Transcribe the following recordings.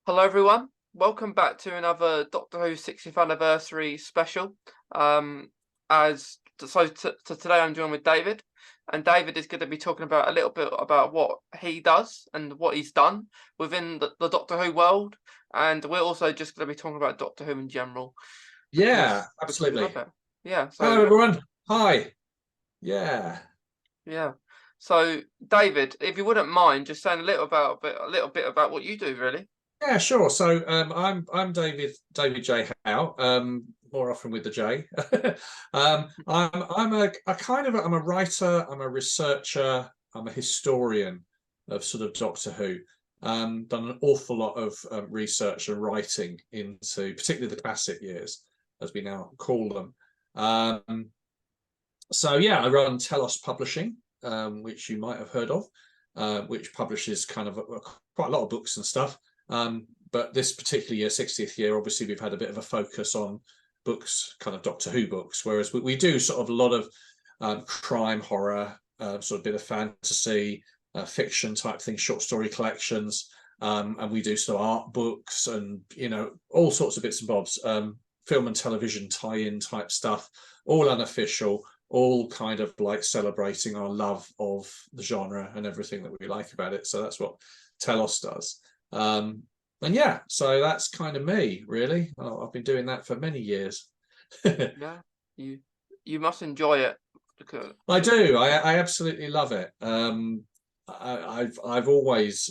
Hello, everyone. Welcome back to another Doctor Who 60th anniversary special. Today I'm joined with David, and David is going to be talking about a little bit about what he does and what he's done within the Doctor Who world, and we're also just going to be talking about Doctor Who in general Yeah, because we absolutely. love it. Yeah. Hello, So everyone. Hi. Yeah. yeah. So David, if you wouldn't mind just saying a little bit about what you do, really. Yeah, sure. So I'm David J. Howe, more often with the J. I'm a writer, I'm a researcher, I'm a historian of sort of Doctor Who. Done an awful lot of research and writing into particularly the classic years, as we now call them. So yeah, I run Telos Publishing, which you might have heard of, which publishes kind of quite a lot of books and stuff. But this particular year, 60th year, obviously we've had a bit of a focus on books, kind of Doctor Who books, whereas we do sort of a lot of crime, horror, sort of bit of fantasy, fiction type things, short story collections, and we do sort of art books and all sorts of bits and bobs, film and television tie-in type stuff, all unofficial, all kind of like celebrating our love of the genre and everything that we like about it. So that's what Telos does. And yeah, so that's kind of me, really. I've been doing that for many years. Yeah, you must enjoy it because I do. I absolutely love it. I've always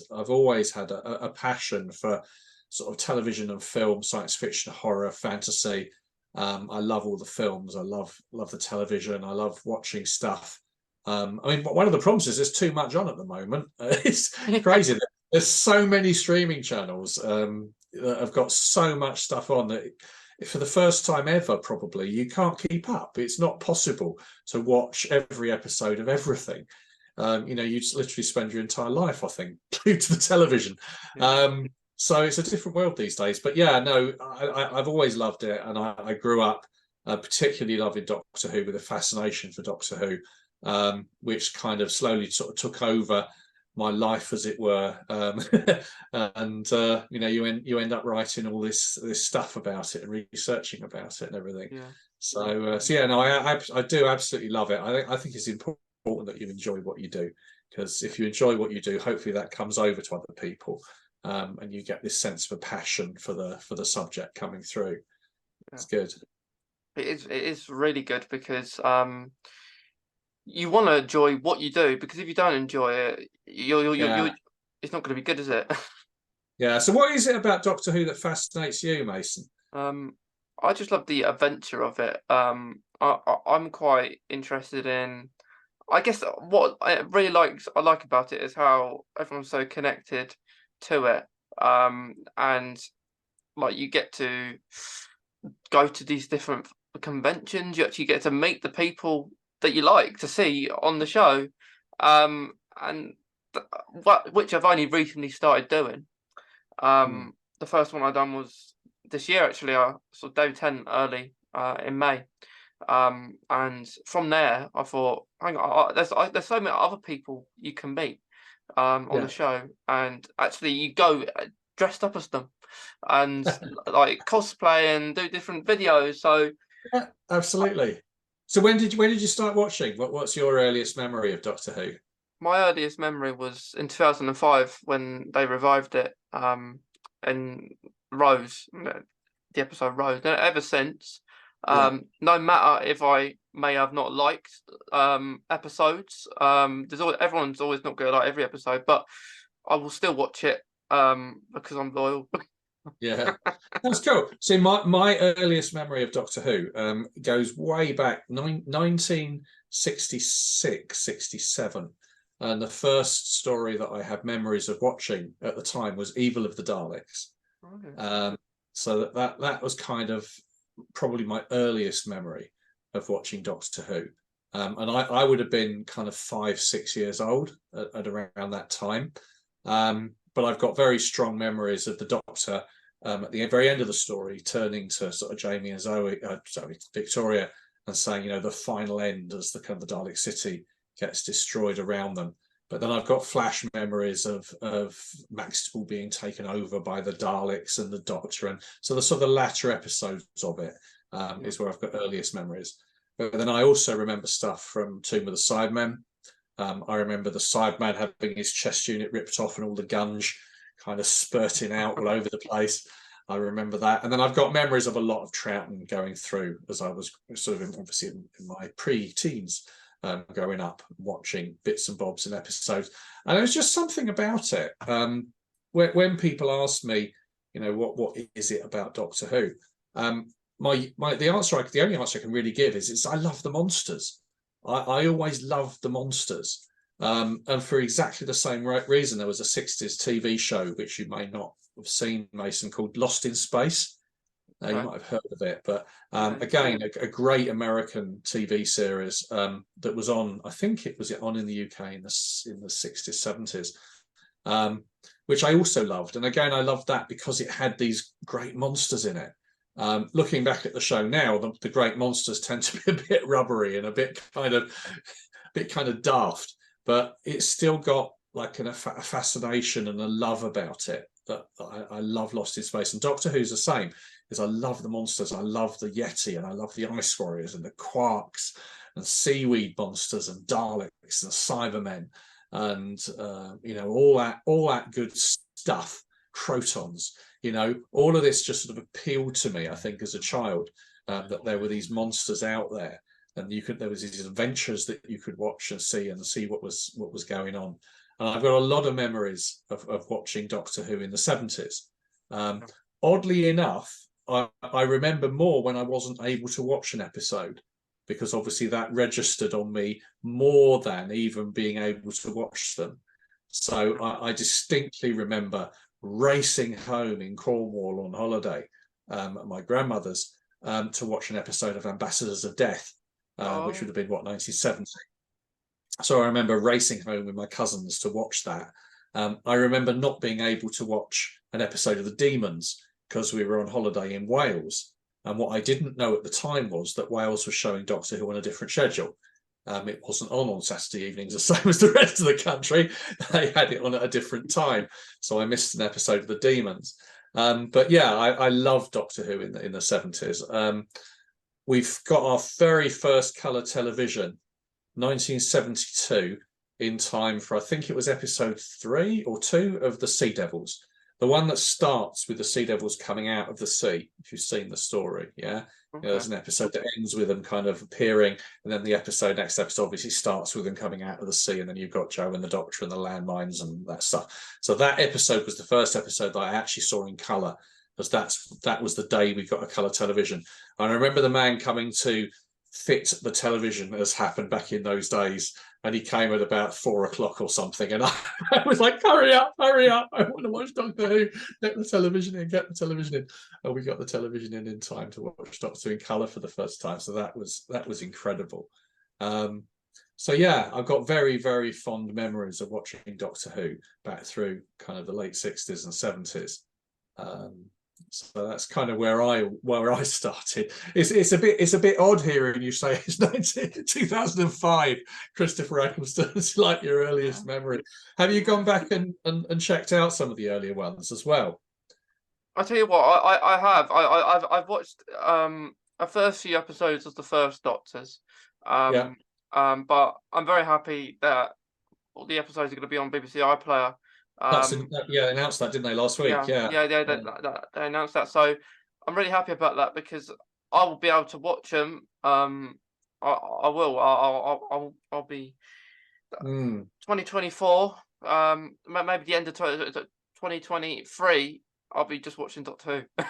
had a passion for sort of television and film, science fiction, horror, fantasy. I love all the films. I love the television. I love watching stuff. I mean, one of the problems is there's too much on at the moment. It's crazy. There's so many streaming channels that have got so much stuff on that for the first time ever, probably you can't keep up. It's not possible to watch every episode of everything. You just literally spend your entire life, I think, glued to the television. So it's a different world these days. But yeah, no, I've always loved it, and I grew up particularly loving Doctor Who with a fascination for Doctor Who, which kind of slowly sort of took over my life, as it were. And you end up writing all this stuff about it and researching about it and everything. yeah. So yeah, no, I do absolutely love it. I think it's important that you enjoy what you do, because if you enjoy what you do, hopefully that comes over to other people, and you get this sense of a passion for the subject coming through. Yeah. It's good. It is really good because you want to enjoy what you do, because if you don't enjoy it, Yeah, it's not going to be good, is it? yeah. So what is it about Doctor Who that fascinates you, Mason? um, I just love the adventure of it. I'm quite interested in. I guess what I like about it is how everyone's so connected to it. And like you get to go to these different conventions. You actually get to meet the people that you like to see on the show, and which I've only recently started doing. Hmm. The first one I done was this year actually. I saw David Tennant early in May, and from there I thought, hang on, there's so many other people you can meet on the Yeah, show, and actually you go dressed up as them and like cosplay and do different videos. So yeah, absolutely. So when did you start watching? What's your earliest memory of Doctor Who? my earliest memory was in 2005 when they revived it in Rose, the episode Rose. And ever since, Yeah, no matter if I may have not liked episodes, everyone's always not going to like every episode, but I will still watch it because I'm loyal. yeah. That's cool. See, my earliest memory of Doctor Who goes way back 1966, 67. And the first story that I have memories of watching at the time was Evil of the Daleks. Okay. Um, so that was kind of probably my earliest memory of watching Doctor Who. And I would have been kind of 5, 6 years old at around that time. But I've got very strong memories of the Doctor at the very end of the story turning to sort of Jamie and Victoria, and saying, the final end as the kind of the Dalek city gets destroyed around them. But then I've got flash memories of Maxwell being taken over by the Daleks and the Doctor, and so the sort of the latter episodes of it Yeah. is where I've got earliest memories. But then I also remember stuff from Tomb of the Cybermen. I remember the Cyberman having his chest unit ripped off and all the gunge kind of spurting out all over the place. I remember that. And then I've got memories of a lot of Troughton going through as I was sort of obviously in my pre-teens, growing up, watching bits and bobs and episodes. And there's just something about it. When people ask me, what is it about Doctor Who? The only answer I can really give is I love the monsters. I always loved the monsters. And for exactly the same reason, there was a 60s TV show, which you may not have seen, Mason, called Lost in Space. You Okay. might have heard of it, but Yeah. again, a great American TV series that was on. I think it was on in the UK in the 60s, 70s, which I also loved. And again, I loved that because it had these great monsters in it. Looking back at the show now, the great monsters tend to be a bit rubbery and a bit kind of daft, but it's still got like a fascination and a love about it that I love Lost in Space. And Doctor Who's the same, is I love the monsters. I love the Yeti and I love the Ice Warriors and the Quarks and seaweed monsters and Daleks and Cybermen and all that good stuff. Crotons, all of this just sort of appealed to me, I think, as a child, that there were these monsters out there, and there was these adventures that you could watch and see what was going on. And I've got a lot of memories of watching Doctor Who in the 70s. Oddly enough, I remember more when I wasn't able to watch an episode, because obviously that registered on me more than even being able to watch them. So I distinctly remember racing home in Cornwall on holiday at my grandmother's to watch an episode of Ambassadors of Death, which would have been 1970. So I remember racing home with my cousins to watch that. I remember not being able to watch an episode of The Demons because we were on holiday in Wales. And what I didn't know at the time was that Wales was showing Doctor Who on a different schedule. It wasn't on Saturday evenings the same as the rest of the country. They had it on at a different time, so I missed an episode of The Demons. But yeah, I love Doctor Who in the 70s. We've got our very first colour television, 1972, in time for, I think it was episode 3 or 2 of The Sea Devils. The one that starts with the Sea Devils coming out of the sea, if you've seen the story, yeah? Okay. There's an episode that ends with them kind of appearing, and then the next episode obviously starts with them coming out of the sea, and then you've got Joe and the Doctor and the landmines and that stuff. So that episode was the first episode that I actually saw in colour, because that was the day we got a colour television. And I remember the man coming to fit the television, as happened back in those days, and he came at about 4 o'clock or something, and I was like, hurry up, I want to watch Doctor Who, get the television in. And we got the television in time to watch Doctor Who in colour for the first time, so that was incredible. So yeah, I've got very, very fond memories of watching Doctor Who back through kind of the late 60s and 70s. So that's kind of where I started. It's a bit odd hearing you say it's 2005, Christopher Eccleston. It's like your earliest memory. Have you gone back and checked out some of the earlier ones as well? I tell you what, I have. I've watched a first few episodes of the first Doctors. Yeah. But I'm very happy that all the episodes are going to be on BBC iPlayer. They announced that, didn't they, last week? Yeah, they announced that. So I'm really happy about that because I will be able to watch them. I will. I'll be 2024. Maybe the end of 2023. I'll be just watching Doctor Who.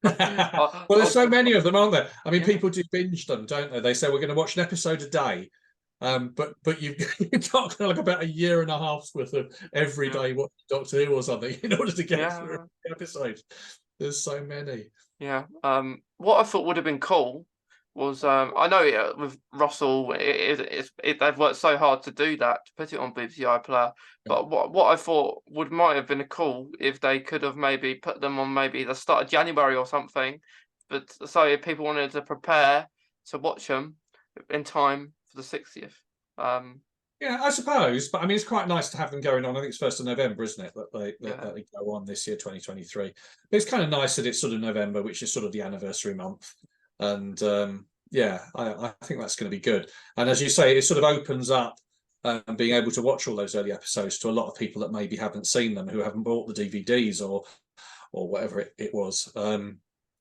Well, there's so many of them, aren't there? I mean, Yeah. people do binge them, don't they? They say we're going to watch an episode a day. But you've got kind of like about a year and a half's worth of every day watching Doctor Who or something in order to get through the episodes. There's so many. Yeah. What I thought would have been cool was I know with Russell, they've worked so hard to do that, to put it on BBC iPlayer. But what I thought might have been cool if they could have maybe put them on maybe the start of January or something. But so if people wanted to prepare to watch them in time for the 60th. Yeah, I suppose, but I mean, it's quite nice to have them going on. I think it's 1st of November, isn't it, that Yeah, they go on this year, 2023. But it's kind of nice that it's sort of November, which is sort of the anniversary month, and yeah, I think that's going to be good. And as you say, it sort of opens up being able to watch all those early episodes to a lot of people that maybe haven't seen them, who haven't bought the DVDs or whatever it was.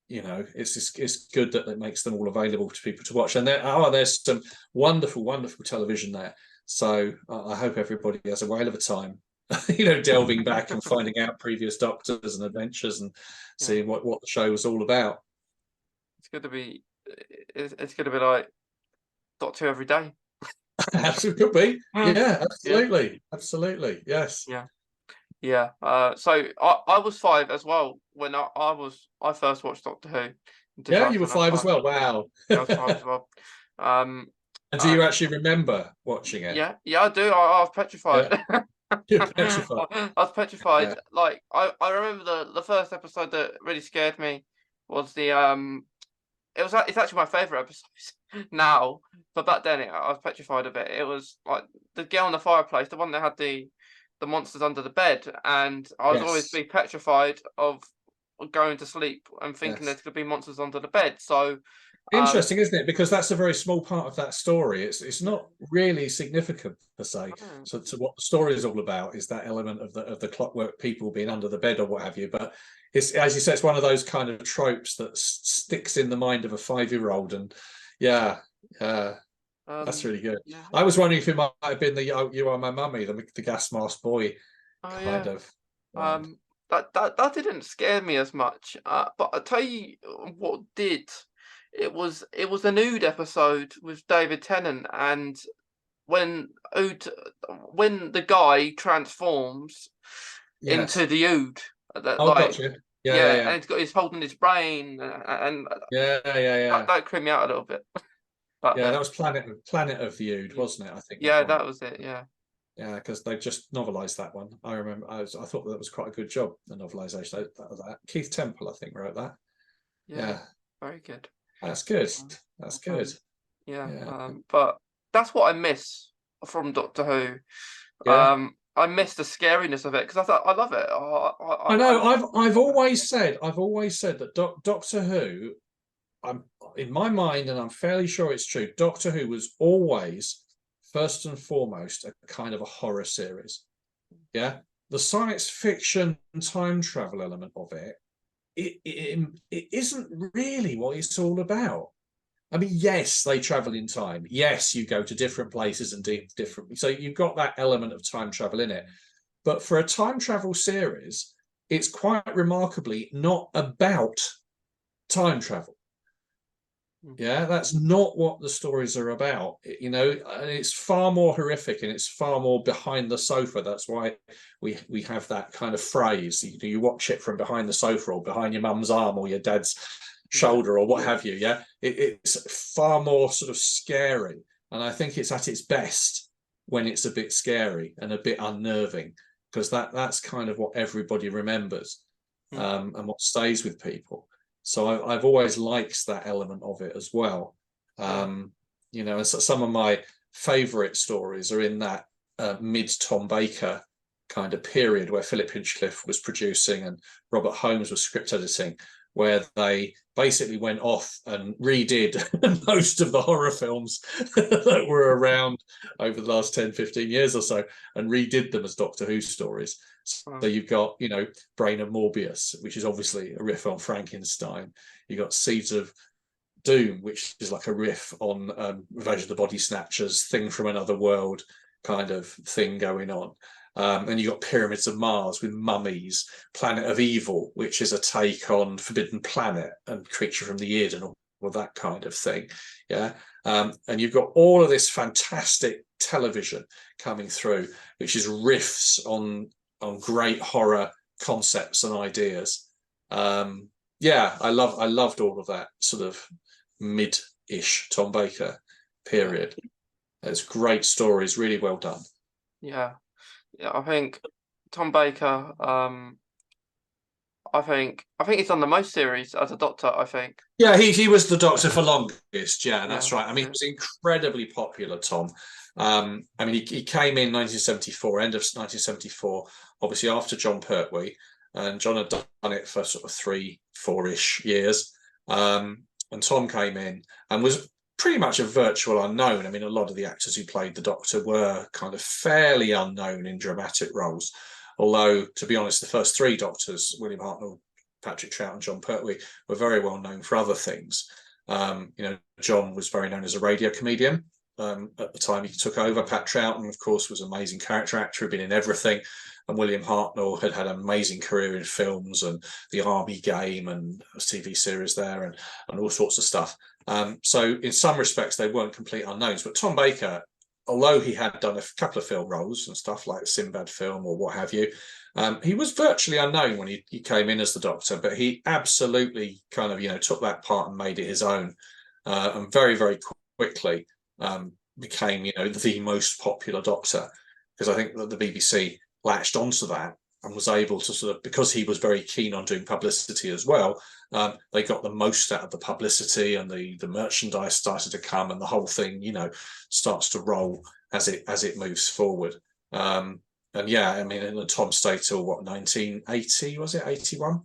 You know, it's good that it makes them all available to people to watch. And there's some wonderful, wonderful television there. So I hope everybody has a whale of a time, you know, delving back and finding out previous Doctors and adventures and yeah. seeing what the show was all about. It's going to be it's going to be like Doctor Who every day. Absolutely, could be. Yeah, Yeah, absolutely, absolutely. Yes. yeah, yeah. So I was 5 as well when I first watched Doctor Who in Yeah, you were 5 as 2005. well. Wow. Yeah, I was 5 as well. Um, And do you and actually remember watching it? yeah, yeah, I do. I was petrified. Yeah, you're petrified. I was Yeah, petrified. Like I remember the first episode that really scared me was the it's actually my favorite episode now, but back then I was petrified of it. It was like the girl in the fireplace, the one that had the monsters under the bed, and I was always yes, be petrified of going to sleep and thinking yes. there's gonna be monsters under the bed. So um Interesting, isn't it? Because that's a very small part of that story. It's not really significant per se. mm, So to what the story is all about is that element of the clockwork people being under the bed or what have you. But it's, as you say, it's one of those kind of tropes that sticks in the mind of a 5-year-old. And yeah, yeah, that's um really good. yeah. I was wondering if it might have been the "You Are My Mummy," the gas mask boy Oh kind yeah. of one. Um, that didn't scare me as much. But I tell you what did. It was a nude episode with David Tennant, and when Ood, when the guy transforms into Yes. the Ood, that Oh, like gotcha. Yeah, yeah, yeah, yeah, and he's holding his brain, and yeah, yeah, yeah. that creeped me out a little bit back Yeah, that then. was Planet of the Ood, Yeah, wasn't it? I think that yeah, one. that was it. Yeah, Yeah, because they just novelised that one. I remember. I thought that was quite a good job. The novelisation of that. Keith Temple, I think, wrote that. yeah, Yeah, very good. that's good. Um, That's good. um, yeah, Yeah, but that's what I miss from Doctor Who. yeah. I miss the scariness of it because I love it. I I know. love I've always said that Doctor Who. I'm in my mind, and I'm fairly sure it's true. Doctor Who was always first and foremost a kind of a horror series. Yeah, the science fiction time travel element of it isn't really what it's all about. I mean, yes, they travel in time. Yes, you go to different places and do different. So you've got that element of time travel in it. But for a time travel series, it's quite remarkably not about time travel. Mm, Yeah, that's not what the stories are about. You know, and it's far more horrific and it's far more behind the sofa. That's why we have that kind of phrase. You watch it from behind the sofa or behind your mum's arm or your dad's yeah, shoulder or what have you. Yeah, it's far more sort of scary, and I think it's at its best when it's a bit scary and a bit unnerving, because that's kind of what everybody remembers, mm, and what stays with people. So I've always liked that element of it as well. yeah, You know, and so some of my favourite stories are in that mid Tom Baker kind of period where Philip Hinchcliffe was producing and Robert Holmes was script editing, where they basically went off and redid most of the horror films that were around over the last 10, 15 years or so and redid them as Doctor Who stories. So um, you've got, you know, Brain of Morbius, which is obviously a riff on Frankenstein. You've got Seeds of Doom, which is like a riff on Revenge of the Body Snatchers, Thing from Another World kind of thing going on. And you got Pyramids of Mars with mummies, Planet of Evil, which is a take on Forbidden Planet and Creature from the Id and all that kind of thing. Yeah. And you've got all of this fantastic television coming through, which is riffs on great horror concepts and ideas. Yeah, I loved all of that sort of mid-ish Tom Baker yeah, period. It's great stories, really well done. yeah, yeah. I think Tom Baker. I think he's done the most series as a Doctor. I think. Yeah, he was the Doctor for longest. Yeah, Yeah, that's right. I mean, he yeah, was incredibly popular, Tom. I mean, he came in 1974, end of 1974, obviously after John Pertwee, and John had done it for sort of 3-4-ish years. And Tom came in and was pretty much a virtual unknown. I mean, a lot of the actors who played the Doctor were kind of fairly unknown in dramatic roles. Although, to be honest, the first three Doctors, William Hartnell, Patrick Troughton, and John Pertwee, were very well known for other things. John was very known as a radio comedian. At the time he took over. Pat Troughton, of course, was an amazing character actor, had been in everything. And William Hartnell had had an amazing career in films and The Army Game and a TV series there and all sorts of stuff. So in some respects, they weren't complete unknowns. But Tom Baker, although he had done a couple of film roles and stuff like the Sinbad film or what have you, he was virtually unknown when he came in as the Doctor. But he absolutely kind of, took that part and made it his own. And very, very quickly became, the most popular Doctor. Because I think that the BBC latched onto that and was able to sort of, because he was very keen on doing publicity as well, they got the most out of the publicity, and the merchandise started to come, and the whole thing, starts to roll as it moves forward. And yeah, I mean, and Tom stayed till what, 1980, was it 81? I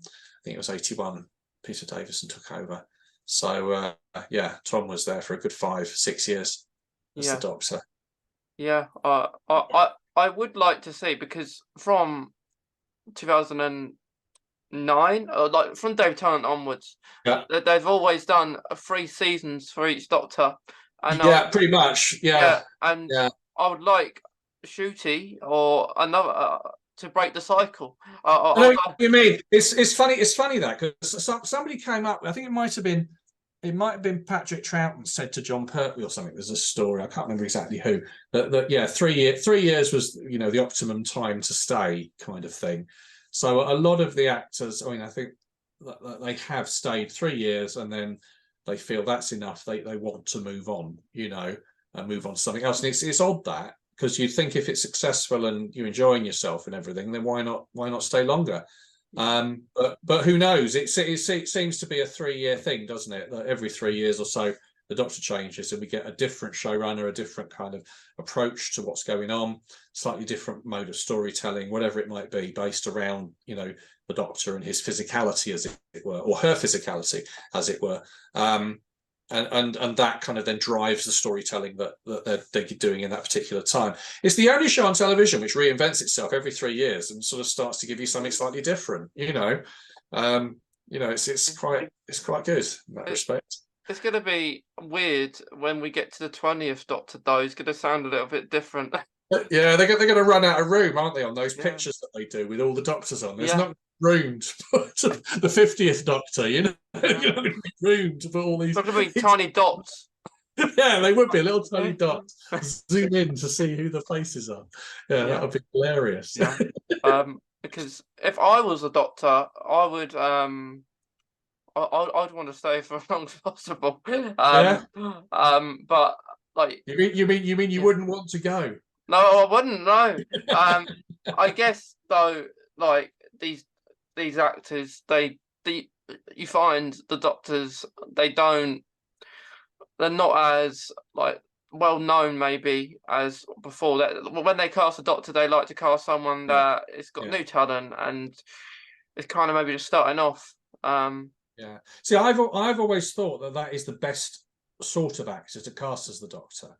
think it was 81. Peter Davison took over. So yeah, Tom was there for a good 5-6 years as the Doctor. Yeah, I would like to see, because from 2009, or like from David Tennant onwards, Yeah, they've always done 3 seasons for each Doctor, and yeah, pretty much. Yeah, and yeah. I would like Shooty or another to break the cycle. I know what you mean. It's funny. It's funny that, because somebody came up. I think it might have been Patrick Troughton said to John Pertwee or something. There's a story, I can't remember exactly who, that yeah, 3 years was the optimum time to stay, kind of thing. So a lot of the actors, I mean, I think that they have stayed 3 years, and then they feel that's enough. They want to move on, and move on to something else. And it's odd that, because you'd think if it's successful and you're enjoying yourself and everything, then why not stay longer? But who knows? It seems to be a 3-year thing, doesn't it? That every 3 years or so, the Doctor changes, and we get a different showrunner, a different kind of approach to what's going on, slightly different mode of storytelling, whatever it might be, based around the Doctor and his physicality, as it were, or her physicality, as it were. And that kind of then drives the storytelling that they're doing in that particular time. It's the only show on television which reinvents itself every 3 years and sort of starts to give you something slightly different. It's quite good in that respect. It's going to be weird when we get to the 20th Doctor, though. It's going to sound a little bit different. Yeah, they're going to run out of room, aren't they, on those pictures that they do with all the Doctors on? There's not room to put the 50th Doctor, room to put all these. It's going to be tiny dots. Yeah, they would be little tiny dots. Zoom in to see who the faces are. Yeah, that would be hilarious. Yeah. Because if I was a Doctor, I would I'd want to stay for as long as possible. But like, you mean you wouldn't want to go? No, I wouldn't. No. I guess though, like these actors, you find the Doctors, they're not as like well known maybe as before. That when they cast a Doctor, they like to cast someone that has got new talent and it's kind of maybe just starting off. Yeah. See, I've always thought that is the best sort of actor to cast as the Doctor.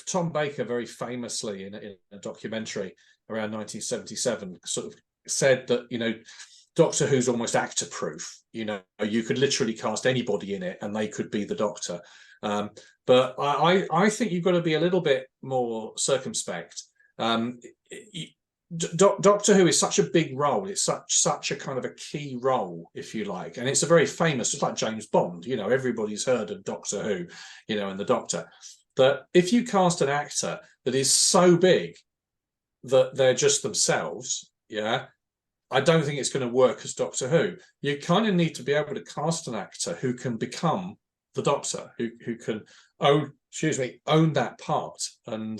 Tom Baker very famously in a documentary around 1977 sort of said that Doctor Who's almost actor proof. You could literally cast anybody in it and they could be the Doctor. But I think you've got to be a little bit more circumspect. Doctor Who is such a big role. It's such a kind of a key role, if you like, and it's a very famous, just like James Bond. Everybody's heard of Doctor Who, and the Doctor. That if you cast an actor that is so big that they're just themselves, I don't think it's going to work as Doctor Who. You kind of need to be able to cast an actor who can become the Doctor, who can own that part and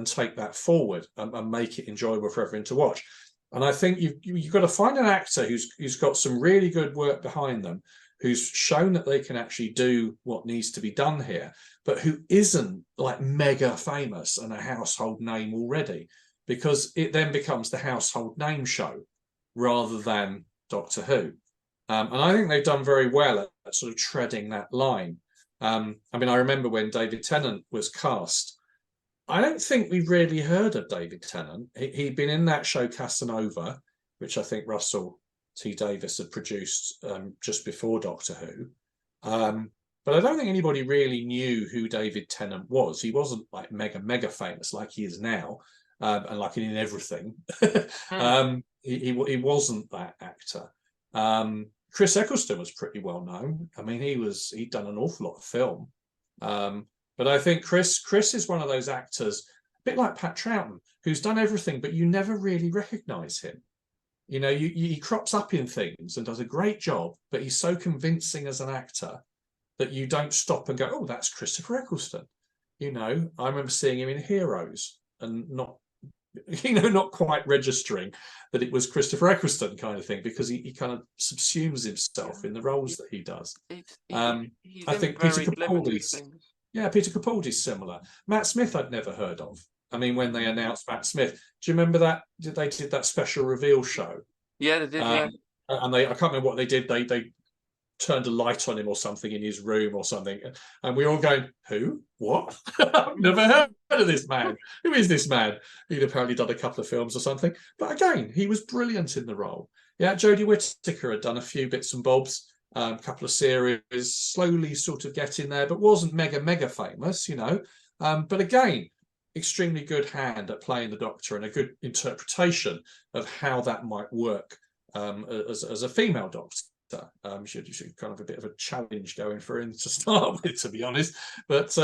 take that forward and make it enjoyable for everyone to watch. And I think you've got to find an actor who's got some really good work behind them, who's shown that they can actually do what needs to be done here, but who isn't like mega famous and a household name already, because it then becomes the household name show rather than Doctor Who. And I think they've done very well at sort of treading that line. I mean, I remember when David Tennant was cast, I don't think we really heard of David Tennant. He'd been in that show Casanova, which I think Russell T Davies had produced just before Doctor Who. But I don't think anybody really knew who David Tennant was. He wasn't like mega famous like he is now, and like in everything. He wasn't that actor. Chris Eccleston was pretty well known. I mean, he'd done an awful lot of film. But I think Chris is one of those actors, a bit like Pat Troughton, who's done everything, but you never really recognise him. You know, he crops up in things and does a great job, but he's so convincing as an actor that you don't stop and go, oh, that's Christopher Eccleston. You know, I remember seeing him in Heroes and not quite registering that it was Christopher Eccleston kind of thing, because he kind of subsumes himself in the roles that he does. He's I in think Peter very limited Capaldi's, things. yeah, Peter Capaldi's similar. Matt Smith I'd never heard of. I mean, when they announced Matt Smith, do you remember that? They did that special reveal show? Yeah, they did. Yeah. And I can't remember what they did. They turned a light on him or something in his room or something, and we were all going, who? What? I've never heard of this man. Who is this man? He'd apparently done a couple of films or something, but again, he was brilliant in the role. Yeah, Jodie Whittaker had done a few bits and bobs, a couple of series, slowly sort of getting there, but wasn't mega famous, you know. But again, extremely good hand at playing the Doctor and a good interpretation of how that might work as a female Doctor. Should kind of a bit of a challenge going for him to start with, to be honest. But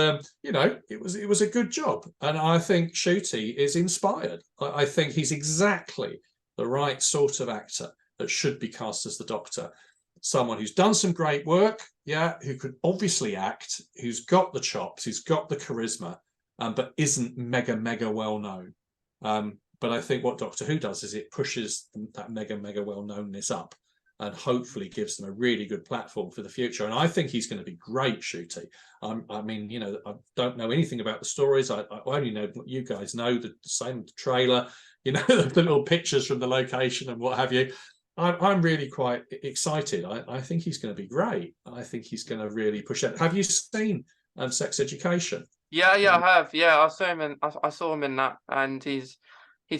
you know, it was a good job, and I think Ncuti is inspired. I think he's exactly the right sort of actor that should be cast as the Doctor. Someone who's done some great work, yeah, who could obviously act, who's got the chops, who's got the charisma, but isn't mega well known. But I think what Doctor Who does is it pushes that mega well knownness up, and hopefully gives them a really good platform for the future. And I think he's going to be great, Ncuti. I mean, you know, I don't know anything about the stories. I only know what you guys know, the same trailer, you know, the little pictures from the location and what have you. I'm really quite excited. I think he's going to be great. I think he's going to really push it. Have you seen Sex Education? Yeah, I have. Yeah, I saw him in. I saw him in that, and he's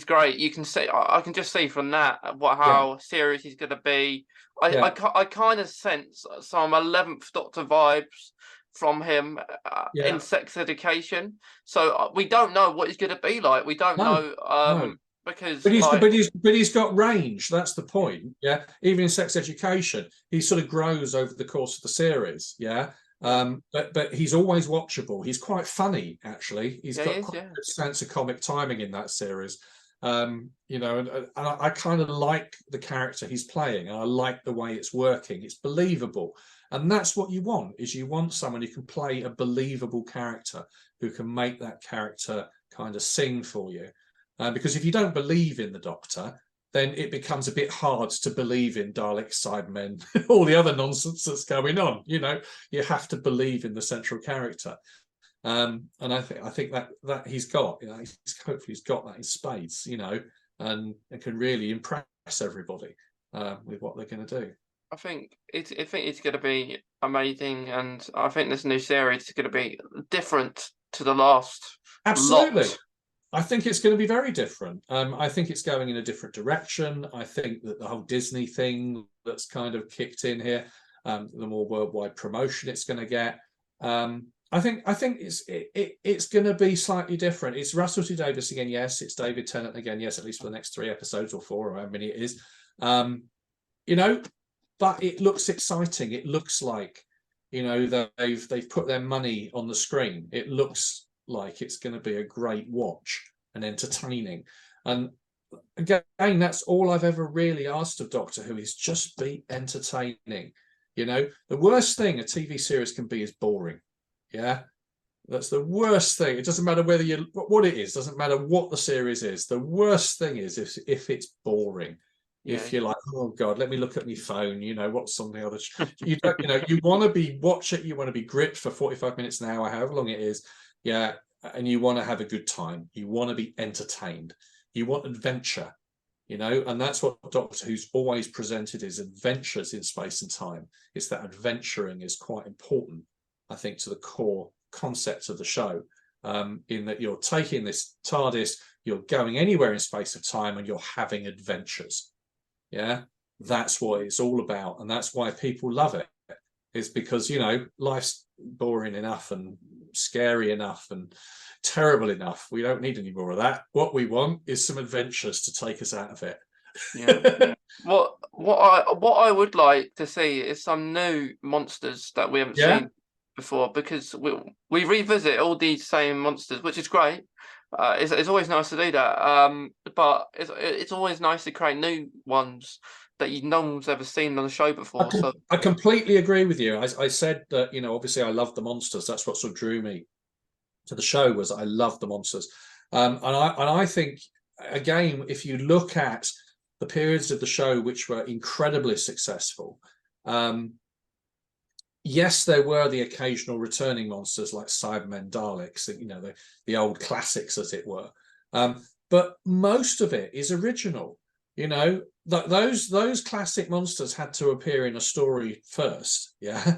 great. You can see. I can just see from that how serious he's going to be. I kind of sense some 11th Doctor vibes from him in Sex Education. So we don't know what he's going to be like. We don't know. No. Because but he's got range. That's the point. Yeah, even in Sex Education, he sort of grows over the course of the series. Yeah, but he's always watchable. He's quite funny, actually. He's got quite a good sense of comic timing in that series. You know, and I kind of like the character he's playing, and I like the way it's working. It's believable, and that's what you want. Is you want someone who can play a believable character, who can make that character kind of sing for you. Because if you don't believe in the Doctor, then it becomes a bit hard to believe in Dalek, Cybermen, all the other nonsense that's going on. You know, you have to believe in the central character, and I think that he's got, you know, hopefully he's got that in spades, you know, and can really impress everybody with what they're going to do. I think it's going to be amazing, and I think this new series is going to be different to the last. Absolutely. Lot. I think it's going to be very different. I think it's going in a different direction. I think that the whole Disney thing that's kind of kicked in here, the more worldwide promotion it's going to get, I think it's going to be slightly different. It's Russell T Davies again, yes. It's David Tennant again, yes. At least for the next 3 episodes or 4, or how many it is, you know. But it looks exciting. It looks like, you know, they've put their money on the screen. It looks like it's going to be a great watch and entertaining. And again, that's all I've ever really asked of Doctor Who, is just be entertaining. You know, the worst thing a TV series can be is boring. Yeah, that's the worst thing. It doesn't matter whether what it is, doesn't matter what the series is. The worst thing is if it's boring. Yeah. If you're like, oh God, let me look at my phone, what's on the other, you don't, you want to be watch it, you want to be gripped for 45 minutes, an hour, however long it is. Yeah. And you want to have a good time. You want to be entertained. You want adventure, and that's what Doctor Who's always presented is adventures in space and time. It's that adventuring is quite important, I think, to the core concept of the show, in that you're taking this TARDIS, you're going anywhere in space and time, and you're having adventures. Yeah, that's what it's all about, and that's why people love it. Is because life's boring enough and scary enough and terrible enough. We don't need any more of that. What we want is some adventures to take us out of it. Yeah. What I would like to see is some new monsters that we haven't Yeah, seen before, because we revisit all these same monsters, which is great. It's always nice to do that. But it's always nice to create new ones that no one's ever seen on the show before. So I completely agree with you. I said that obviously I love the monsters. That's what sort of drew me to the show, was I love the monsters, and I think, again, if you look at the periods of the show which were incredibly successful, yes, there were the occasional returning monsters like Cybermen, Daleks, the old classics, as it were, but most of it is original. Those classic monsters had to appear in a story first. Yeah.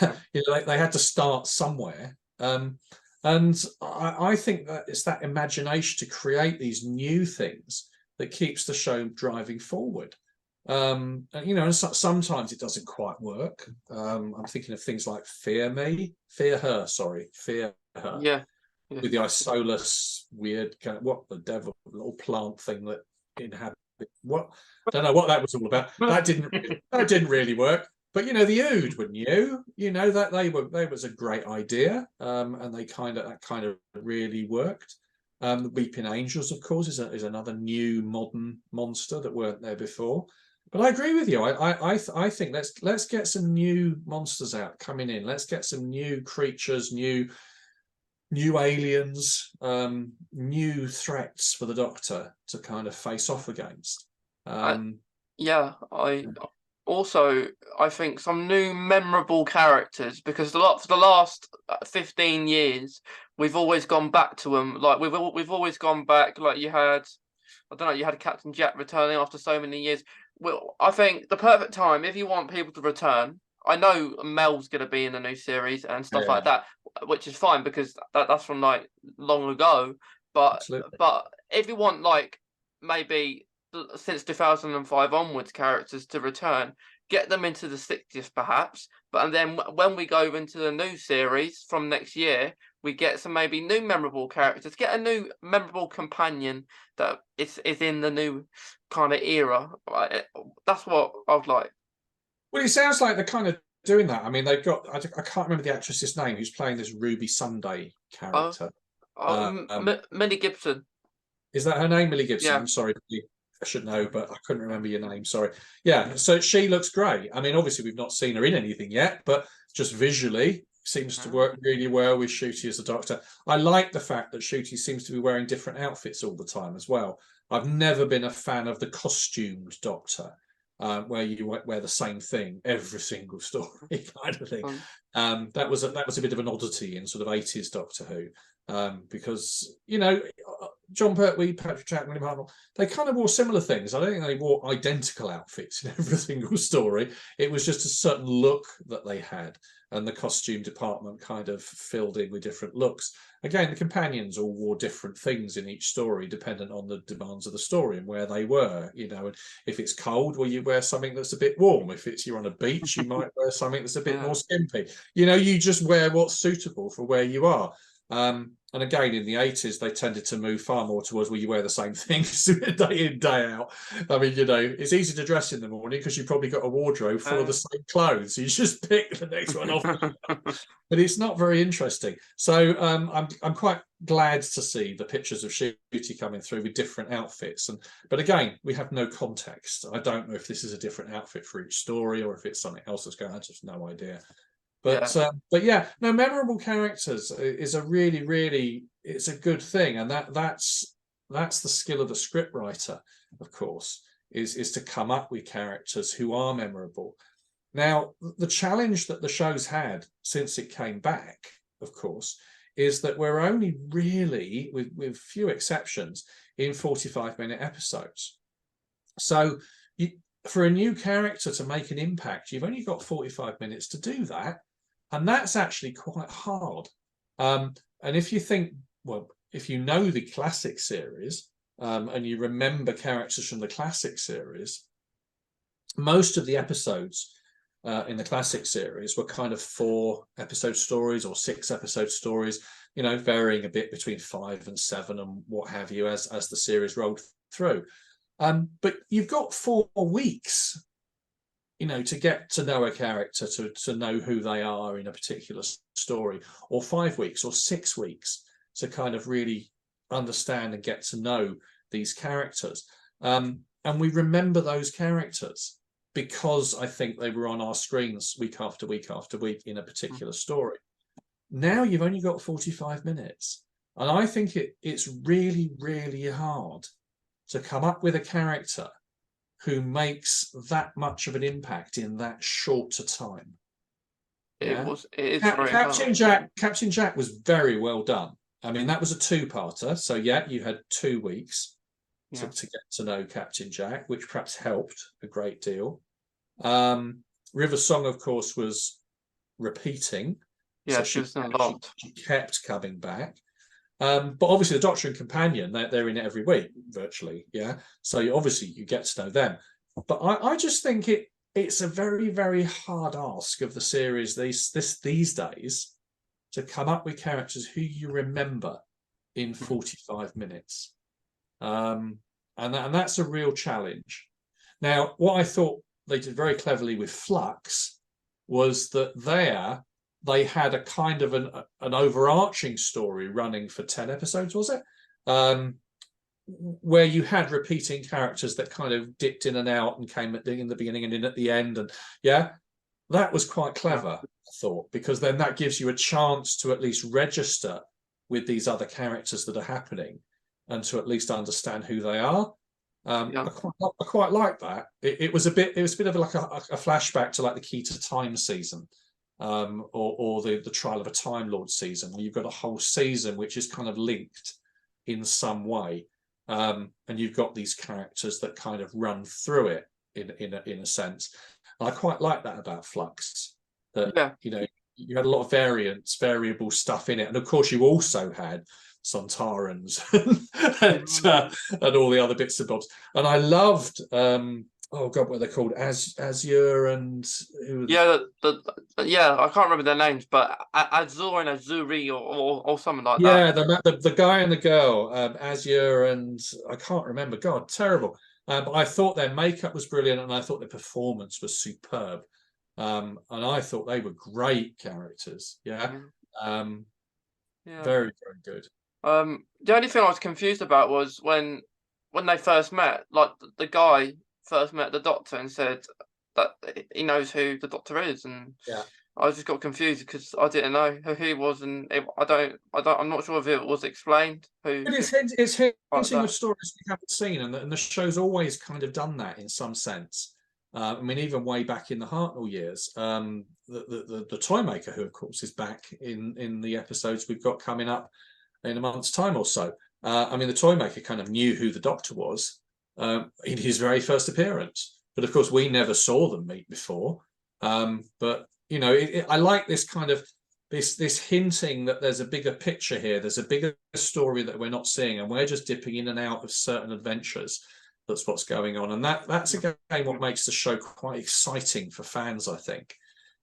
They had to start somewhere. And I think that it's that imagination to create these new things that keeps the show driving forward. And sometimes it doesn't quite work. I'm thinking of things like Fear Her, yeah, yeah. with the Isolus weird kind of, what the devil, little plant thing that inhabits. What, don't know what that was all about. That didn't really work. But the Ood were new. That they was a great idea, and that kind of really worked. The Weeping Angels, of course, is another new modern monster that weren't there before. But I agree with you. I think let's get some new monsters out coming in. Let's get some new creatures, new aliens, new threats for the Doctor to kind of face off against. I, yeah, I think some new memorable characters, because for the last 15 years we've always gone back to them. Like we've always gone back. Like you had, I don't know, you had Captain Jack returning after so many years. Well, I think the perfect time, if you want people to return, I know Mel's going to be in the new series and stuff like Yeah, that, which is fine because that's from like long ago. But absolutely. if you want like maybe since 2005 onwards characters to return, get them into the 60s perhaps, and then when we go into the new series from next year, we get some maybe new memorable characters, get a new memorable companion that is in the new kind of era. That's what I'd like. Well, it sounds like they're kind of doing that. I mean, they've got, I can't remember the actress's name who's playing this Ruby Sunday Oh, character. Um, Millie Gibson. is that her name, Millie Gibson? Yeah. I'm sorry, I should know, but I couldn't remember your name. Sorry. Yeah, so she looks great. I mean, obviously we've not seen her in anything yet, but just visually seems to work really well with Ncuti as the Doctor. I like the fact that Ncuti seems to be wearing different outfits all the time as well. I've never been a fan of the costumed Doctor, where you wear the same thing every single story, kind of thing. That was a bit of an oddity in sort of 80s Doctor Who, because John Pertwee, Patrick Chapman, William Hartnell, they kind of wore similar things. I don't think they wore identical outfits in every single story. It was just a certain look that they had, and the costume department kind of filled in with different looks. Again, the companions all wore different things in each story, dependent on the demands of the story and where they were. And if it's cold, well, you wear something that's a bit warm. If you're on a beach, you might wear something that's a bit more skimpy. You just wear what's suitable for where you are. And again, in the 80s, they tended to move far more towards where you wear the same things day in, day out. I mean, it's easy to dress in the morning because you've probably got a wardrobe full of the same clothes. You just pick the next one off. But it's not very interesting. So I'm quite glad to see the pictures of Ncuti coming through with different outfits. But again, we have no context. I don't know if this is a different outfit for each story or if it's something else that's going on. I just have no idea. But yeah, no, memorable characters is a really, really, it's a good thing, and that's the skill of the script writer, of course, is to come up with characters who are memorable. Now, the challenge that the show's had since it came back, of course, is that we're only really, with few exceptions, in 45-minute episodes. So for a new character to make an impact, you've only got 45 minutes to do that. And that's actually quite hard. And if you think, well, if you know the classic series and you remember characters from the classic series, most of the episodes in the classic series were kind of 4-episode stories or 6-episode stories, you know, varying a bit between 5 and 7 and what have you as the series rolled through. But you've got 4 weeks, you know, to get to know a character, to know who they are in a particular story, or 5 weeks or 6 weeks to kind of really understand and get to know these characters. And we remember those characters because I think they were on our screens week after week after week in a particular story. Now you've only got 45 minutes. And I think it's really, really hard to come up with a character who makes that much of an impact in that shorter time. Yeah? It is very hard. Captain Jack was very well done. I mean, that was a 2-parter. So yeah, you had 2 weeks to get to know Captain Jack, which perhaps helped a great deal. River Song, of course, was repeating. Yeah, so she was in a lot. She kept coming back. But obviously the Doctor and Companion, they're in it every week, virtually, yeah? So obviously you get to know them. But I just think it's a very, very hard ask of the series these days to come up with characters who you remember in 45 minutes. And that's a real challenge. Now, what I thought they did very cleverly with Flux was that they had a kind of an overarching story running for 10 episodes, was it? Where you had repeating characters that kind of dipped in and out and came in the beginning and in at the end. And yeah, that was quite clever, I thought, because then that gives you a chance to at least register with these other characters that are happening and to at least understand who they are. I quite like that. It was a bit of like a flashback to like the Key to Time season. Or the Trial of a Time Lord season, where you've got a whole season which is kind of linked in some way, and you've got these characters that kind of run through it in a sense. And I quite like that about Flux. That you know, you had a lot of variable stuff in it, and of course you also had Sontarans and all the other bits and bobs. And I loved. Oh God, what are they called? Azure and I can't remember their names, but Azure and Azuri or something like that. Yeah, the guy and the girl, Azure and I can't remember. God, terrible. But I thought their makeup was brilliant, and I thought their performance was superb. And I thought they were great characters. Yeah. Very, very good. The only thing I was confused about was when they first met, like the guy first met the Doctor and said that he knows who the Doctor is, and I just got confused because I didn't know who he was, and I'm not sure if it was explained who. But it's hinting of stories we haven't seen, and the show's always kind of done that in some sense. I mean, even way back in the Hartnell years, the Toymaker, who of course is back in the episodes we've got coming up in a month's time or so. I mean, the Toymaker kind of knew who the Doctor was in his very first appearance, but of course we never saw them meet before. But you know, I like this kind of this hinting that there's a bigger picture here. There's a bigger story that we're not seeing, and we're just dipping in and out of certain adventures. That's what's going on, and that's again what makes the show quite exciting for fans. I think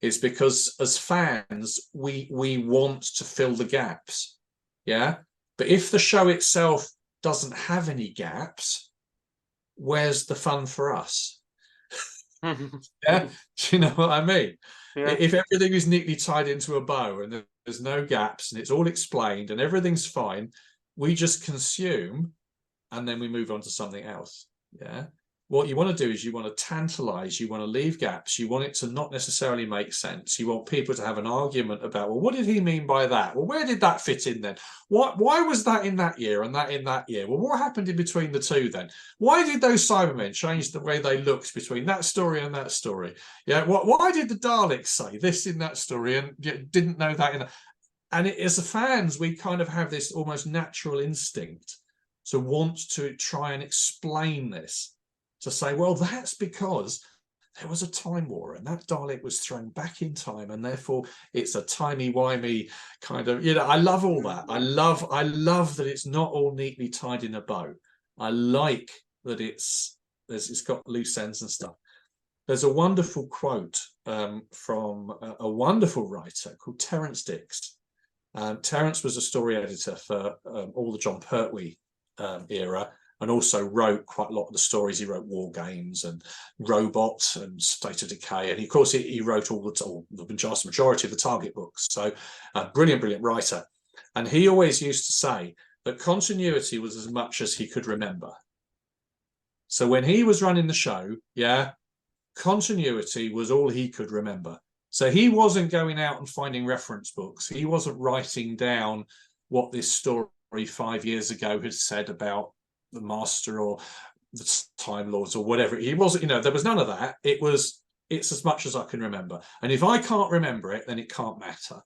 is because as fans we want to fill the gaps, yeah. But if the show itself doesn't have any gaps, where's the fun for us? Yeah, do you know what I mean? Yeah. If everything is neatly tied into a bow and there's no gaps and it's all explained and everything's fine, we just consume and then we move on to something else. Yeah. what you want to do is you want to tantalize, you want to leave gaps, you want it to not necessarily make sense. You want people to have an argument about, well, what did he mean by that? Well, where did that fit in then? Why was that in that year and that in that year? Well, what happened in between the two then? Why did those Cybermen change the way they looked between that story and that story? Yeah, why did the Daleks say this in that story and didn't know that in that? And as fans, we kind of have this almost natural instinct to want to try and explain this, to say, well, that's because there was a time war and that Dalek was thrown back in time, and therefore it's a timey-wimey kind of, I love all that. I love that it's not all neatly tied in a bow. I like that it's got loose ends and stuff. There's a wonderful quote from a wonderful writer called Terence Dix. Terence was a story editor for all the John Pertwee era, and also wrote quite a lot of the stories. He wrote War Games and Robots and State of Decay, and of course he wrote all the vast majority of the Target books. So brilliant writer. And he always used to say that continuity was as much as he could remember. So when he was running the show, continuity was all he could remember. So he wasn't going out and finding reference books. He wasn't writing down what this story 5 years ago had said about the Master or the Time Lords or whatever. He wasn't, there was none of that. It's as much as I can remember. And if I can't remember it, then it can't matter.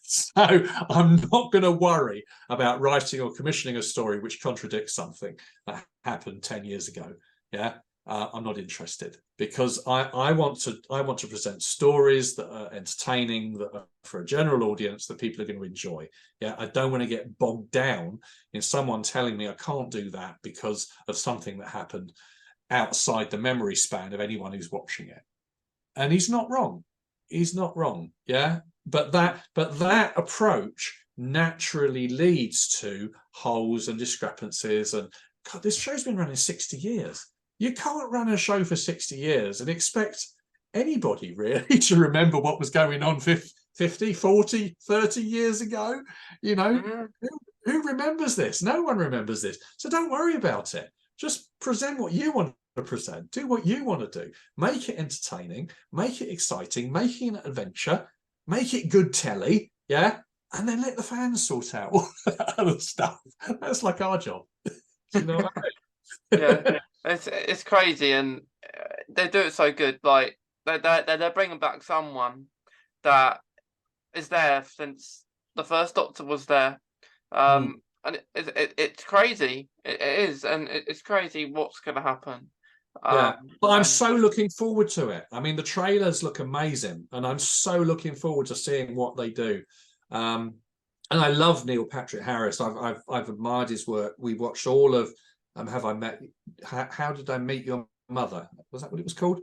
So I'm not going to worry about writing or commissioning a story which contradicts something that happened 10 years ago. Yeah. I'm not interested, because I want to present stories that are entertaining, that are for a general audience, that people are going to enjoy. Yeah, I don't want to get bogged down in someone telling me I can't do that because of something that happened outside the memory span of anyone who's watching it. And he's not wrong. He's not wrong. Yeah, but that approach naturally leads to holes and discrepancies. And God, this show's been running 60 years. You can't run a show for 60 years and expect anybody really to remember what was going on 50, 40, 30 years ago. Who remembers this? No one remembers this. So don't worry about it. Just present what you want to present. Do what you want to do. Make it entertaining. Make it exciting. Make it an adventure. Make it good telly. Yeah. And then let the fans sort out all that other stuff. That's like our job. Do you know what I mean? Yeah, it's crazy, and they do it so good. Like they're bringing back someone that is there since the first Doctor was there, and it's crazy. It is, and it's crazy what's going to happen. Yeah, but I'm so looking forward to it. I mean, the trailers look amazing, and I'm so looking forward to seeing what they do. And I love Neil Patrick Harris. I've admired his work. We watched all of Have I Met? How Did I Meet Your Mother? Was that what it was called?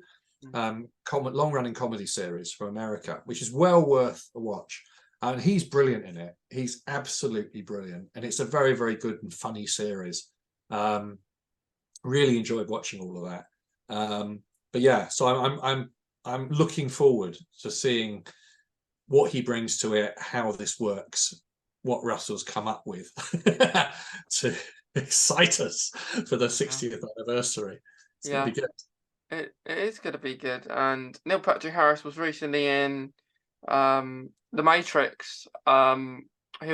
Long-running comedy series from America, which is well worth a watch. And he's brilliant in it. He's absolutely brilliant, and it's a very, very good and funny series. Really enjoyed watching all of that. But yeah, so I'm looking forward to seeing what he brings to it, how this works, what Russell's come up with to excite us for the 60th anniversary. It's going to be good. It is going to be good. And Neil Patrick Harris was recently in The Matrix. He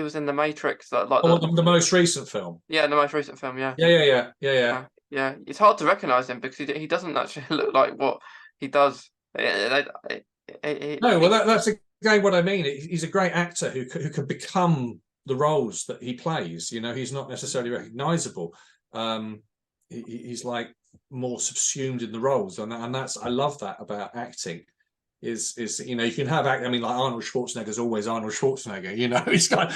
was in The Matrix, like the most recent film. Yeah, the most recent film. Yeah. Yeah. It's hard to recognize him because he doesn't actually look like what he does. No, well, that's again what I mean. He's a great actor who can become the roles that he plays. He's not necessarily recognizable. He's like more subsumed in the roles, and that's, I love that about acting. Is you can have like Arnold Schwarzenegger's always Arnold Schwarzenegger. He's got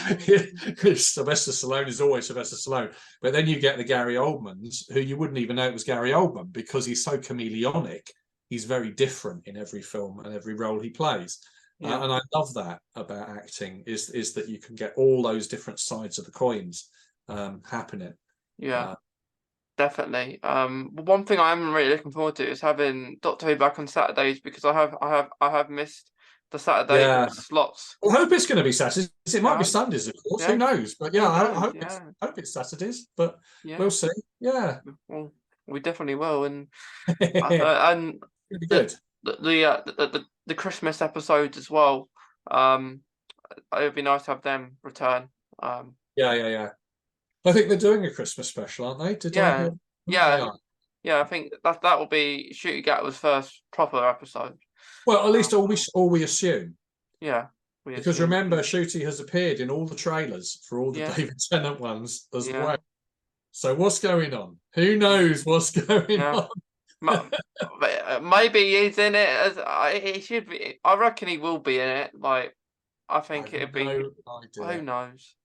Sylvester Stallone is always Sylvester Stallone. But then you get the Gary Oldmans, who you wouldn't even know it was Gary Oldman, because he's so chameleonic. He's very different in every film and every role he plays. And I love that about acting, is that you can get all those different sides of the coins happening. Definitely. One thing I am really looking forward to is having Doctor Who back on Saturdays, because I have missed the Saturday slots. I hope it's going to be Saturdays. It might be Sundays, of course. Who knows? But I hope it's Saturdays. But we'll see. Yeah. Well, we definitely will. And Pretty and the good. the Christmas episodes as well. Um, it would be nice to have them return. Um, Yeah, yeah, yeah. I think they're doing a Christmas special, aren't they? Did I yeah, hear? They yeah, are. yeah. I think that will be Shooty Gatwa's first proper episode. Well, at least Um, all we assume. yeah, we Because assume. remember, Shooty has appeared in all the trailers for all the Yeah, David Tennant ones as yeah, well. So what's going on? Who knows what's going yeah. on? Ma- Maybe he's in it as he should be. I reckon he will be in it. Like, I think I've it'd be. no Who idea. knows?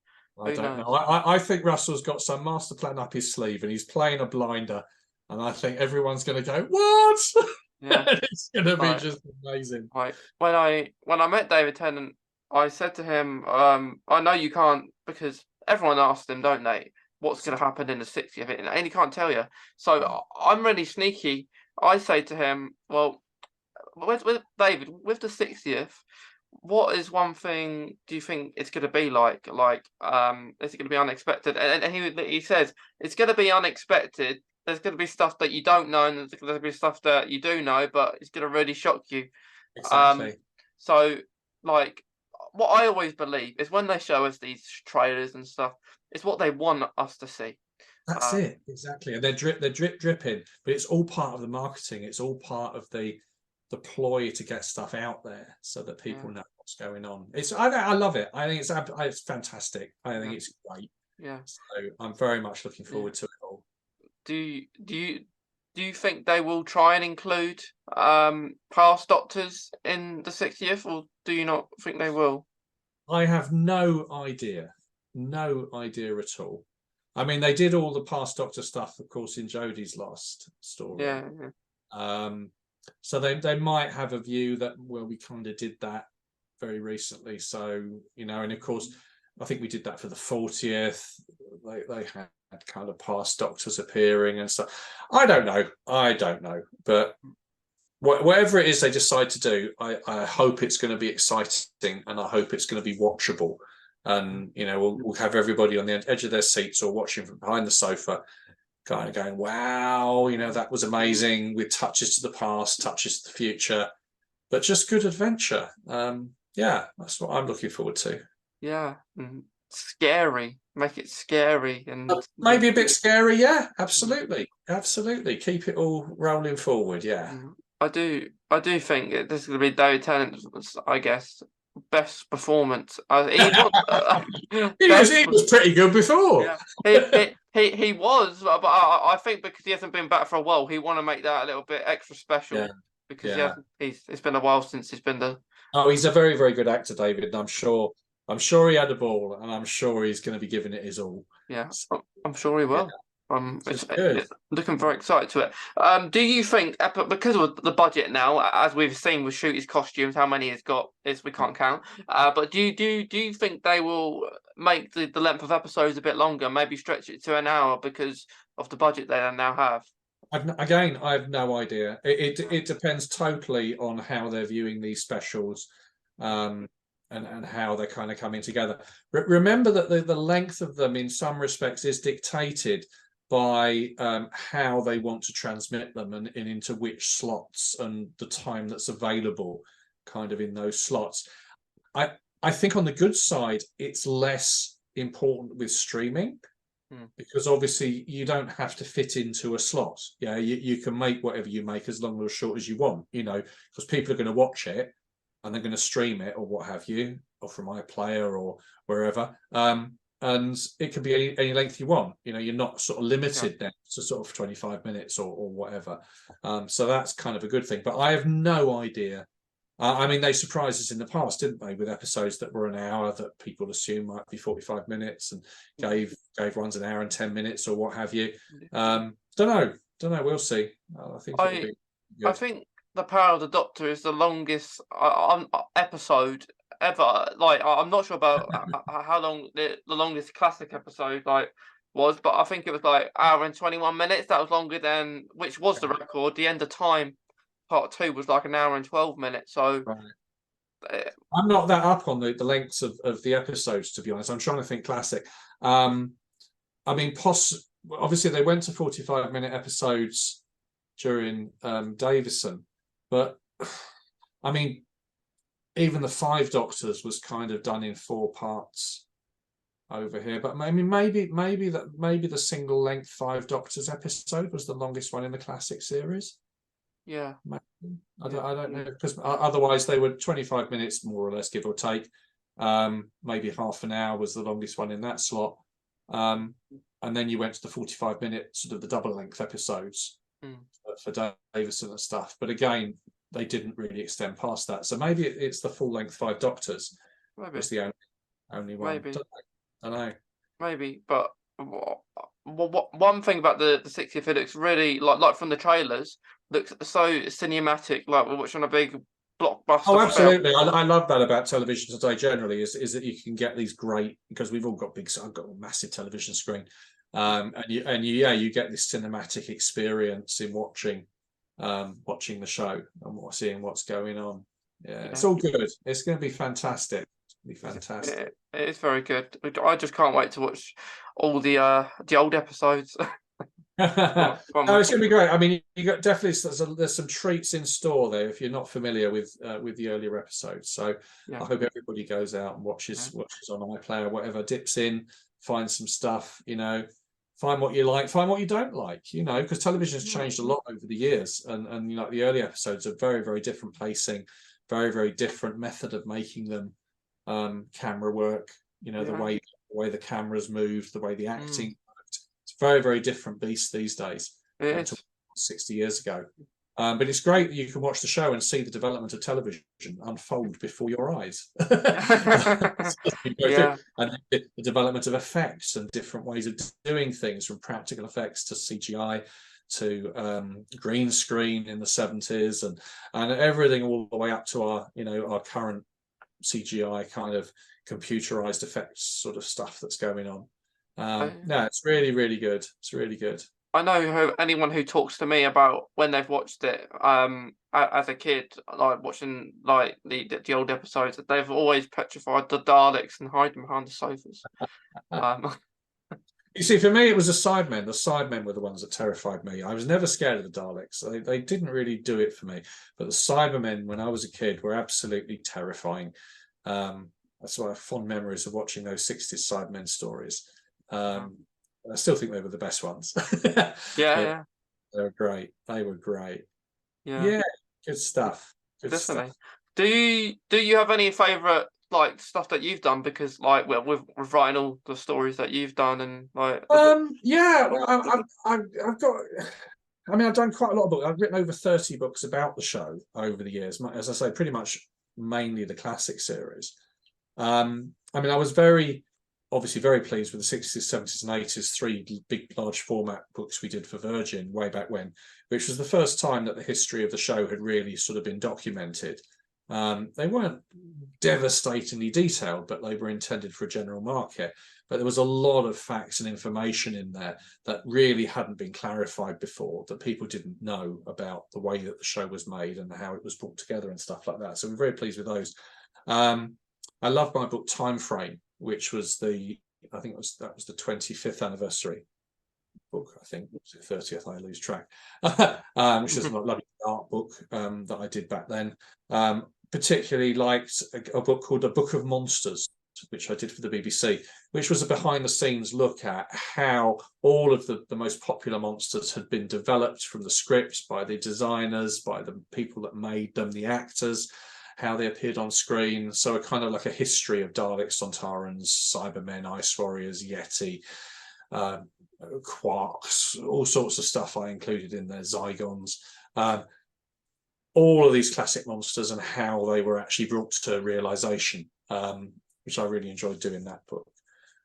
I Who don't know. knows? I think Russell's got some master plan up his sleeve and he's playing a blinder. And I think everyone's going to go, what? Yeah. It's going to be Like, just amazing. when I met David Tennant, I said to him, I know you can't because everyone asks him, don't they, what's going to happen in the 60th, and he can't tell you. So Yeah, I'm really sneaky. I say to him, well, with David, with the 60th, what is one thing do you think it's going to be like? Like, is it going to be unexpected? And he says it's going to be unexpected. There's going to be stuff that you don't know, and there's going to be stuff that you do know, but it's going to really shock you. Um, exactly. so like what I always believe is when they show us these trailers and stuff, it's what they want us to see. That's Um, it, exactly. And they're dripping, but it's all part of the marketing. It's all part of the ploy to get stuff out there so that yeah, people know what's going on. I love it. I think it's fantastic. I think yeah, it's great. yeah, So I'm very much looking yeah. forward to it all. Do you do you do you think they will try and include past doctors in the 60th, or do you not think they will? I have no idea at all. I mean, they did all the past Doctor stuff, of course, in Jodie's last story. Yeah, yeah, Um, so they might have a view that, well, we kind of did that very recently. So, and of course, I think we did that for the 40th. They had kind of past Doctors appearing and stuff. I don't know. But whatever it is they decide to do, I hope it's going to be exciting and I hope it's going to be watchable. And, we'll have everybody on the edge of their seats or watching from behind the sofa kind of going, wow, that was amazing with touches to the past, touches to the future, but just good adventure. Yeah, that's what I'm looking forward to. yeah. Scary. Make it scary and Maybe a bit scary, yeah, absolutely. Keep it all rolling forward, yeah. I do think this is going to be David Tennant's, I guess, best performance. He was he was best. he was pretty good before. Yeah, he was, but I think because he hasn't been back for a while, he want to make that a little bit extra Yeah, special because he yeah. hasn't. It's been a while since he's been the. Oh, he's a very, very good actor, David, and I'm sure he had a ball, and I'm sure he's going to be giving it his all. Yeah, So, I'm sure he yeah, will. it's good. It's looking very excited to it. Do you think, because of the budget now, as we've seen with Shooty's costumes, how many he's got is we can't count. But do you think they will make the length of episodes a bit longer, maybe stretch it to an hour because of the budget they now have? I have no idea. It, Yeah, it, it depends totally on how they're viewing these specials, um, and how they're kind of coming together. Remember that the length of them, in some respects, is dictated by how they want to transmit them and into which slots and the time that's available, kind of in those slots. I I think on the good side, it's less important with streaming mm, because obviously you don't have to fit into a slot. Yeah, you can make whatever you make as long or as short as you want, because people are going to watch it and they're going to stream it or what have you, or from iPlayer or wherever. And it can be any length you want. You're not sort of yeah. limited now to sort of 25 minutes or whatever. So that's kind of a good thing. But I have no idea. I mean, they surprised us in the past, didn't they, with episodes that were an hour that people assume might be 45 minutes and gave ones an hour and 10 minutes or what have you. Don't know. We'll see. I think it'll I be I good. think the Power of the Doctor is the longest episode ever. Like I'm not sure about how long the longest classic episode was, but I think it was like hour and 21 minutes. That was longer than which was the record. The End of Time Part 2 was like an hour and 12 minutes. So Right. uh, I'm not that up on the lengths of the episodes, to be honest. I'm trying to think classic. I mean, obviously they went to 45-minute episodes during Davison, but I mean, even the Five Doctors was kind of done in 4 parts over here. But I mean, maybe the single length Five Doctors episode was the longest one in the classic series. Yeah. Maybe. I don't know, because otherwise they were 25 minutes more or less, give or take. Maybe half an hour was the longest one in that slot. And then you went to the 45-minute sort of the double length episodes for Davison and stuff. But again, they didn't really extend past that. So maybe it's the full length Five Doctors. Maybe. Was the only one. Maybe. I know. Maybe, but one thing about the 60th, it looks really like from the trailers, looks so cinematic, like we're watching a big blockbuster Oh, film. absolutely. I love that about television today generally, is that you can get these great, because we've all got I've got a massive television screen. And you get this cinematic experience in watching the show and seeing what's going on. Yeah, it's all good. It's going to be fantastic. It'll be fantastic. It is very good. I just can't wait to watch all the old episodes. No, it's going to be great. I mean, you got definitely there's some treats in store there if you're not familiar with the earlier episodes. So I hope everybody goes out and watches on iPlayer, whatever, dips in, finds some stuff, find what you like, find what you don't like, because television's changed a lot over the years, and the early episodes are very, very different pacing, very, very different method of making them, camera work, the way the cameras moved, the way the acting worked. It's a very, very different beast these days to 60 years ago. But it's great that you can watch the show and see the development of television unfold before your eyes. Yeah. And the development of effects and different ways of doing things, from practical effects to CGI to green screen in the 70s, and everything all the way up to our current CGI kind of computerized effects sort of stuff that's going on. No, it's really, really good. It's really good. I know anyone who talks to me about when they've watched it as a kid, like watching like the old episodes, they've always petrified the Daleks and hide them behind the sofas. You see, for me, it was the Sidemen. The Sidemen were the ones that terrified me. I was never scared of the Daleks. They didn't really do it for me. But the Cybermen, when I was a kid, were absolutely terrifying. That's why I have fond memories of watching those 60s Sidemen stories. I still think they were the best ones. Yeah. They were great. They were great. Yeah. Good stuff. Good Definitely. stuff. Do you have any favourite like stuff that you've done? Because like, well, with writing all the stories that you've done, and like well, I've got. I mean, I've done quite a lot of books. I've written over 30 books about the show over the years. As I say, pretty much mainly the classic series. I mean, I was obviously very pleased with the 60s, 70s, and 80s 3 big, large format books we did for Virgin way back when, which was the first time that the history of the show had really sort of been documented. They weren't devastatingly detailed, but they were intended for a general market. But there was a lot of facts and information in there that really hadn't been clarified before, that people didn't know about the way that the show was made and how it was brought together and stuff like that. So we're very pleased with those. I love my book Time Frame, which was that was the 25th anniversary book. I think it was the 30th. I lose track. Which is a lovely art book that I did back then. Particularly liked a book called A Book of Monsters, which I did for the BBC, which was a behind-the-scenes look at how all of the most popular monsters had been developed from the scripts by the designers, by the people that made them, the actors, how they appeared on screen. So a kind of like a history of Daleks, Sontarans, Cybermen, Ice Warriors, Yeti, Quarks, all sorts of stuff I included in there, Zygons. All of these classic monsters and how they were actually brought to realization, which I really enjoyed doing that book.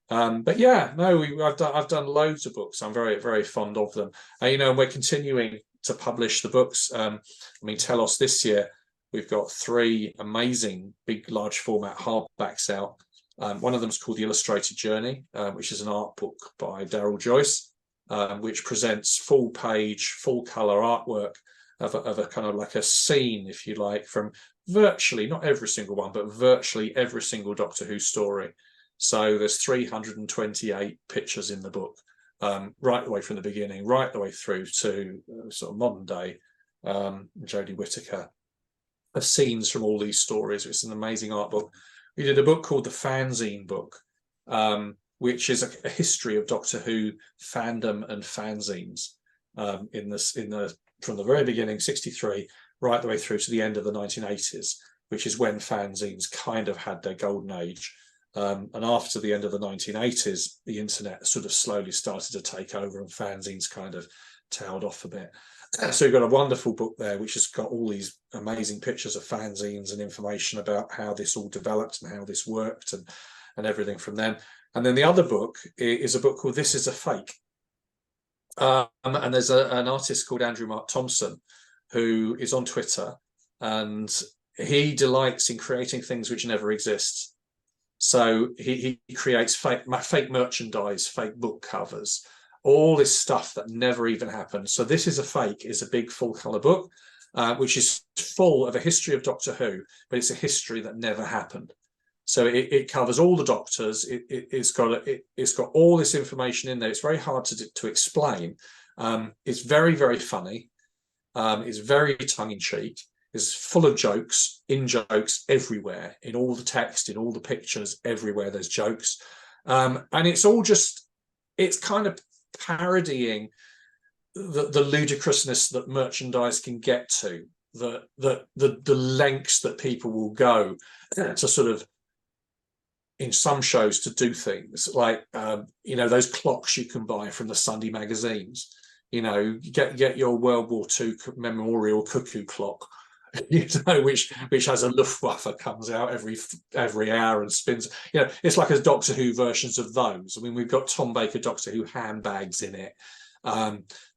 But yeah, no, I've done loads of books. I'm very, very fond of them. And we're continuing to publish the books. I mean, Telos this year, we've got 3 amazing big, large format hardbacks out. One of them is called The Illustrated Journey, which is an art book by Daryl Joyce, which presents full page, full color artwork of a kind of like a scene, if you like, from virtually, not every single one, but virtually every single Doctor Who story. So there's 328 pictures in the book right the way from the beginning, right the way through to sort of modern day. Jodie Whittaker, of scenes from all these stories. It's an amazing art book. We did a book called the Fanzine Book, which is a history of Doctor Who fandom and fanzines from the very beginning, 63, right the way through to the end of the 1980s, which is when fanzines kind of had their golden age. And after the end of the 1980s, the internet sort of slowly started to take over, and fanzines kind of tailed off a bit. So you've got a wonderful book there, which has got all these amazing pictures of fanzines and information about how this all developed and how this worked and everything from then. And then the other book is a book called This Is a Fake. And there's an artist called Andrew Mark Thompson who is on Twitter, and he delights in creating things which never exist. So he creates fake merchandise, fake book covers, all this stuff that never even happened. So This Is a Fake is a big full color book, which is full of a history of Doctor Who, but it's a history that never happened. So it covers all the doctors. It's got all this information in there. It's very hard to explain. It's very, very funny. It's very tongue-in-cheek. It's full of jokes, in-jokes everywhere, in all the text, in all the pictures, everywhere there's jokes. And it's all just, it's kind of parodying the ludicrousness that merchandise can get to, the lengths that people will go to sort of, in some shows, to do things like those clocks you can buy from the Sunday magazines. Get your World War II memorial cuckoo clock, which has a Luftwaffe, comes out every hour and spins. It's like a Doctor Who versions of those. I mean, we've got Tom Baker Doctor Who handbags in it.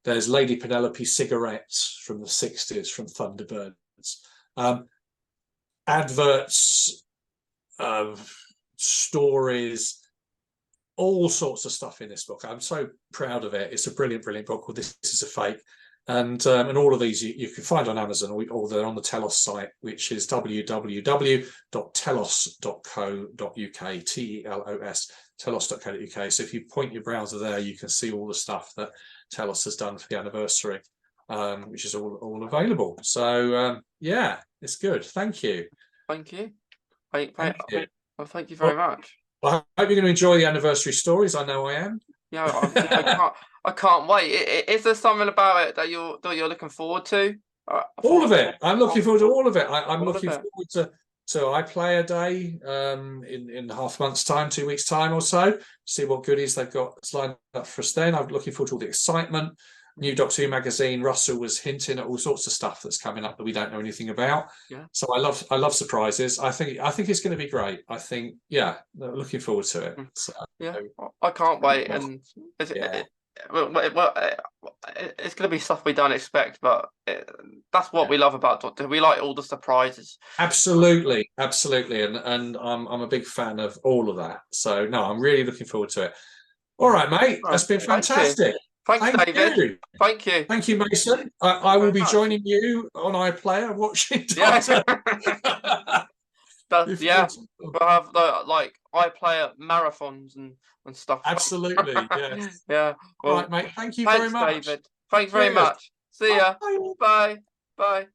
There's Lady Penelope cigarettes from the 60s from Thunderbirds. Adverts, stories, all sorts of stuff in this book. I'm so proud of it. It's a brilliant, brilliant book called This Is a Fake. And all of these you can find on Amazon, or they're on the Telos site, which is www.telos.co.uk, Telos, telos.co.uk. So if you point your browser there, you can see all the stuff that Telos has done for the anniversary, which is all available. So yeah, it's good. Thank you. Thank you. Thank you. Well, thank you very much. I hope you're going to enjoy the anniversary stories. I know I am. Yeah, I can't wait. Is there something about it that you're looking forward to? All of it. I'm looking forward to all of it. I'm All looking of it. forward to iPlayer Day in half a month's time, 2 weeks' time or so. See what goodies they've got lined up for us then. I'm looking forward to all the excitement. New Doctor Who magazine. Russell was hinting at all sorts of stuff that's coming up that we don't know anything about. Yeah. So I love surprises. I think it's going to be great. I think, yeah, looking forward to it. So, yeah, I can't wait, well, and it's going to be stuff we don't expect, but that's what we love about Doctor Who. We like all the surprises. Absolutely, and I'm a big fan of all of that. So no, I'm really looking forward to it. All right, mate, that's been fantastic. Thanks, David. You. Thank you. Thank you, Mason. I will be joining you on iPlayer watching Doctor. Yeah, we'll have like iPlayer marathons and stuff. Absolutely, yes. Yeah. Well, all right, mate. Thank you very much. David. Thanks very much. See ya. Bye. Bye. Bye.